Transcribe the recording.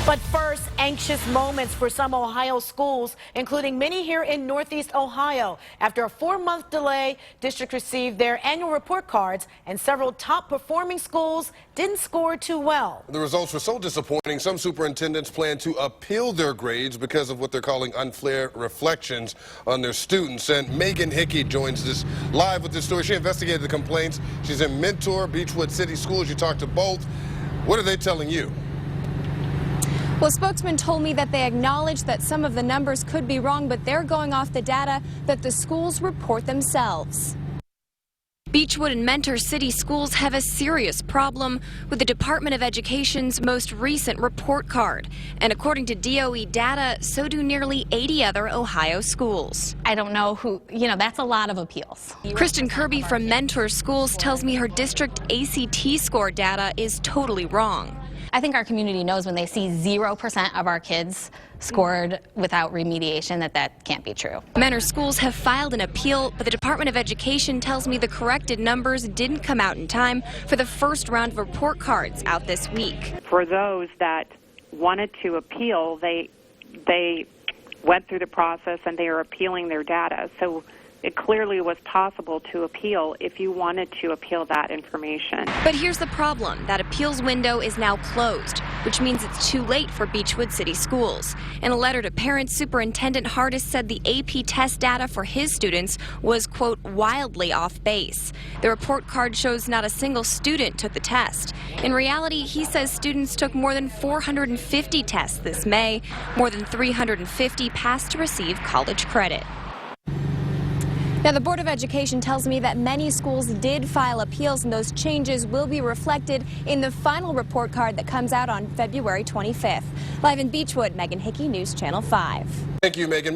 But first, anxious moments for some Ohio schools, including many here in Northeast Ohio. After a 4-month delay, districts received their annual report cards, and several top-performing schools didn't score too well. The results were so disappointing, some superintendents plan to appeal their grades because of what they're calling unfair reflections on their students. And Megan Hickey joins us live with this story. She investigated the complaints. She's in Mentor, Beachwood City Schools. You talked to both. What are they telling you? Well, spokesman told me that they acknowledge that some of the numbers could be wrong, but they're going off the data that the schools report themselves. Beachwood and Mentor City Schools have a serious problem with the Department of Education's most recent report card. And according to DOE data, so do nearly 80 other Ohio schools. I don't know who, that's a lot of appeals. Kristen Kirby from Mentor Schools tells me her district ACT score data is totally wrong. I think our community knows when they see 0% of our kids scored without remediation that can't be true. Mentor Schools have filed an appeal, but the Department of Education tells me the corrected numbers didn't come out in time for the first round of report cards out this week. For those that wanted to appeal, they went through the process and they are appealing their data. So it clearly was possible to appeal if you wanted to appeal that information. But here's the problem. That appeals window is now closed, which means it's too late for Beachwood City Schools. In a letter to parents, Superintendent Hardis said the AP test data for his students was, quote, wildly off base. The report card shows not a single student took the test. In reality, he says students took more than 450 tests this May. More than 350 passed to receive college credit. Now, the Board of Education tells me that many schools did file appeals, and those changes will be reflected in the final report card that comes out on February 25th. Live in Beachwood, Megan Hickey, News Channel 5. Thank you, Megan.